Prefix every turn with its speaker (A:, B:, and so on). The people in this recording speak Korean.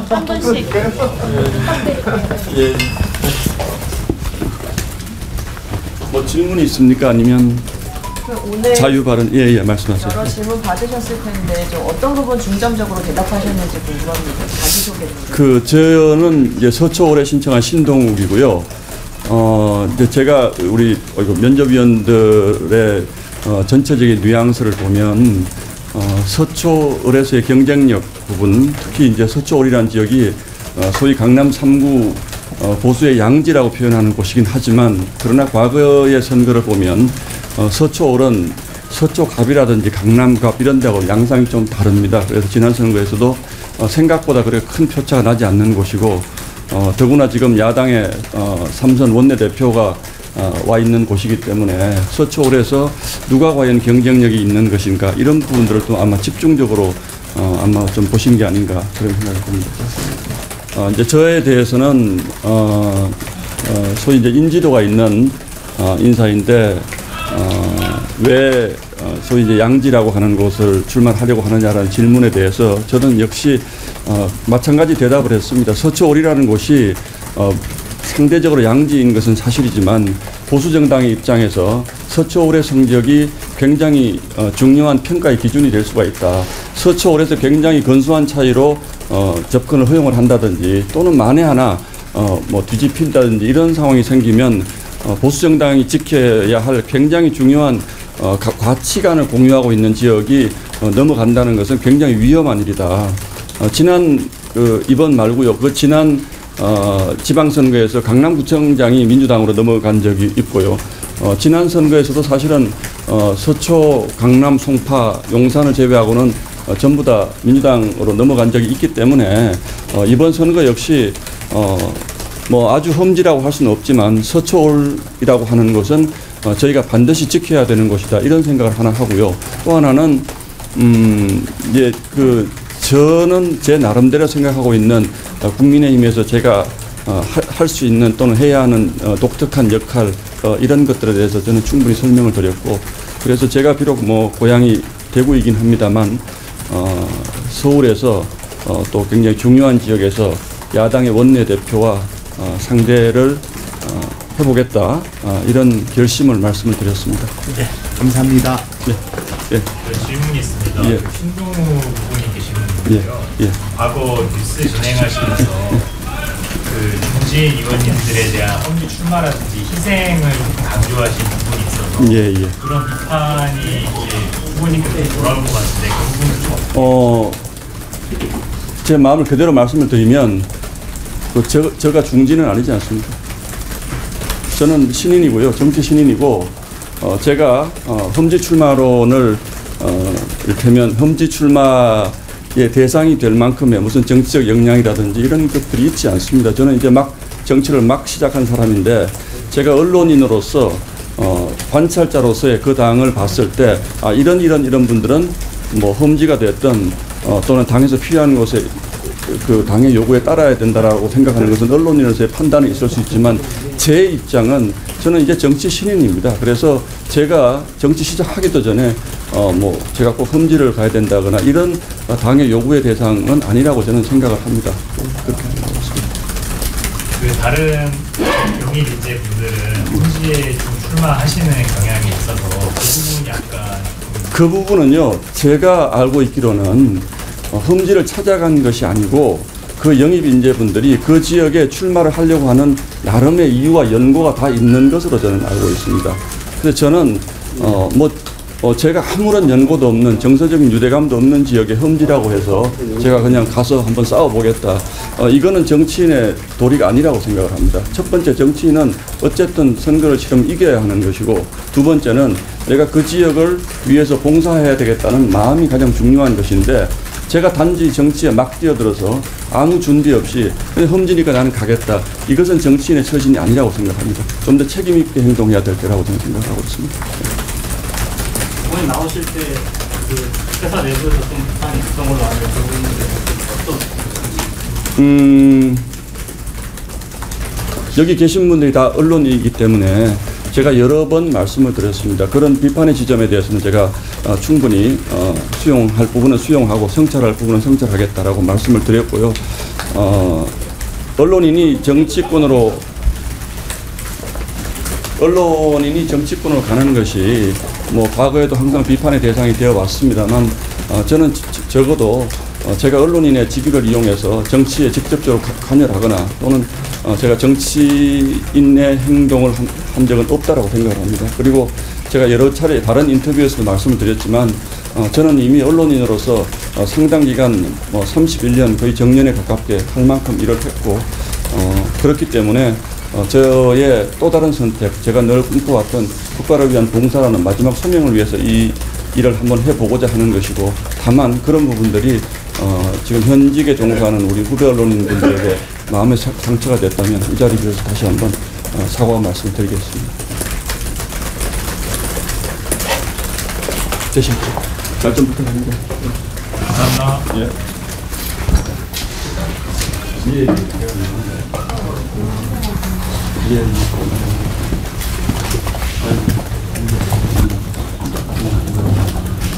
A: 한 분씩.
B: 예. 뭐 질문이 있습니까? 아니면
C: 오늘
B: 자유 발언? 예, 말씀하세요.
C: 여러 질문 받으셨을 텐데 좀 어떤 부분 중점적으로 대답하셨는지 궁금합니다. 자기소개 좀.
B: 저는 이제 서초올해 신청한 신동욱이고요. 이제 제가 우리 면접위원들의 전체적인 뉘앙스를 보면 서초을에서의 경쟁력 부분, 특히 이제 서초올이라는 지역이 소위 강남 3구 보수의 양지라고 표현하는 곳이긴 하지만, 그러나 과거의 선거를 보면 서초올은 서초갑이라든지 강남갑 이런 데하고 양상이 좀 다릅니다. 그래서 지난 선거에서도 생각보다 그렇게 큰 표차가 나지 않는 곳이고, 더구나 지금 야당의 삼선 원내대표가 와 있는 곳이기 때문에 서초올에서 누가 과연 경쟁력이 있는 것인가, 이런 부분들을 또 아마 집중적으로 아마 좀 보신 게 아닌가, 그런 생각이 듭니다. 이제 저에 대해서는 소위 이제 인지도가 있는 인사인데, 왜 소위 이제 양지라고 하는 곳을 출마하려고 하느냐라는 질문에 대해서 저는 역시 마찬가지 대답을 했습니다. 서초올이라는 곳이 상대적으로 양지인 것은 사실이지만, 보수 정당의 입장에서 서초올의 성적이 굉장히 중요한 평가의 기준이 될 수가 있다. 서초올에서 굉장히 근소한 차이로 접근을 허용을 한다든지, 또는 만에 하나 뭐 뒤집힌다든지 이런 상황이 생기면 보수 정당이 지켜야 할 굉장히 중요한 가치관을 공유하고 있는 지역이 넘어간다는 것은 굉장히 위험한 일이다. 이번 말고요. 그 지난 지방선거에서 강남구청장이 민주당으로 넘어간 적이 있고요. 지난 선거에서도 사실은 서초, 강남, 송파, 용산을 제외하고는 전부 다 민주당으로 넘어간 적이 있기 때문에 이번 선거 역시 뭐 아주 험지라고 할 수는 없지만 서초올이라고 하는 것은 저희가 반드시 지켜야 되는 것이다, 이런 생각을 하나 하고요. 또 하나는 이제 저는 제 나름대로 생각하고 있는 국민의힘에서 제가 할 수 있는 또는 해야 하는 독특한 역할, 이런 것들에 대해서 저는 충분히 설명을 드렸고, 그래서 제가 비록 뭐 고향이 대구이긴 합니다만 서울에서 또 굉장히 중요한 지역에서 야당의 원내대표와 상대를 해보겠다, 이런 결심을 말씀을 드렸습니다.
D: 네, 감사합니다.
B: 네. 예.
E: 질문이 있습니다.
B: 예.
E: 신동욱 후보님 계시는데요.
B: 예.
E: 과거 뉴스 진행하시면서 정치인 의원님들에 대한 험지 출마라든지 희생을 강조하신 부분이 있어서 그런 비판이 이제 후보님께서 돌아올 것 같은데 그 부분은 좀
B: 제 마음을 그대로 말씀을 드리면 제가 중진은 아니지 않습니까? 저는 신인이고요. 정치 신인이고, 제가 험지 출마론을 이를테면 험지 출마의 대상이 될 만큼의 무슨 정치적 역량이라든지 이런 것들이 있지 않습니다. 저는 이제 정치를 막 시작한 사람인데, 제가 언론인으로서 관찰자로서의 그 당을 봤을 때 이런 분들은 뭐 험지가 됐든 또는 당에서 필요한 곳에 그 당의 요구에 따라야 된다라고 생각하는 것은 언론인으로서의 판단이 있을 수 있지만, 제 입장은 저는 이제 정치 신인입니다. 그래서 제가 정치 시작하기도 전에 뭐 제가 꼭 험지를 가야 된다거나 이런 당의 요구의 대상은 아니라고 저는 생각을 합니다. 그렇게 생각하고 있습니다.
E: 다른 영입 인재분들은 험지에 좀 출마하시는 경향이 있어서 그 부분이 약간
B: 그 부분은요, 제가 알고 있기로는 험지를 찾아간 것이 아니고 그 영입 인재분들이 그 지역에 출마를 하려고 하는 나름의 이유와 연고가 다 있는 것으로 저는 알고 있습니다. 그래서 저는 제가 아무런 연고도 없는, 정서적인 유대감도 없는 지역에 험지라고 해서 제가 그냥 가서 한번 싸워보겠다, 이거는 정치인의 도리가 아니라고 생각을 합니다. 첫 번째, 정치인은 어쨌든 선거를 치르면 이겨야 하는 것이고, 두 번째는 내가 그 지역을 위해서 봉사해야 되겠다는 마음이 가장 중요한 것인데, 제가 단지 정치에 막 뛰어들어서 아무 준비 없이 험지니까 나는 가겠다, 이것은 정치인의 처신이 아니라고 생각합니다. 좀 더 책임 있게 행동해야 될 때라고 저는 생각하고 있습니다.
F: 이번에 나오실 때 그 회사 내부에서 좀 비판이 있었던 걸로 알고 있는데 어떤?
B: 여기 계신 분들이 다 언론이기 때문에 제가 여러 번 말씀을 드렸습니다. 그런 비판의 지점에 대해서는 제가 충분히 수용할 부분은 수용하고 성찰할 부분은 성찰하겠다라고 말씀을 드렸고요. 언론인이 정치권으로 가는 것이 뭐 과거에도 항상 비판의 대상이 되어 왔습니다만 저는 적어도 제가 언론인의 직위를 이용해서 정치에 직접적으로 관여를 하거나 또는 제가 정치인의 행동을 한 적은 없다라고 생각을 합니다. 그리고 제가 여러 차례 다른 인터뷰에서도 말씀을 드렸지만 저는 이미 언론인으로서 상당 기간 31년 거의 정년에 가깝게 할 만큼 일을 했고 그렇기 때문에 저의 또 다른 선택, 제가 늘 꿈꿔왔던 국가를 위한 봉사라는 마지막 소명을 위해서 이 일을 한번 해보고자 하는 것이고, 다만 그런 부분들이 지금 현직에 종사하는 우리 후배 언론인분들에게 마음의 상처가 됐다면 이 자리 빌어서 다시 한번 사과 말씀을 드리겠습니다. 되십니까? 말씀 부탁드립니다.
E: 감사합니다.
B: 예. 예.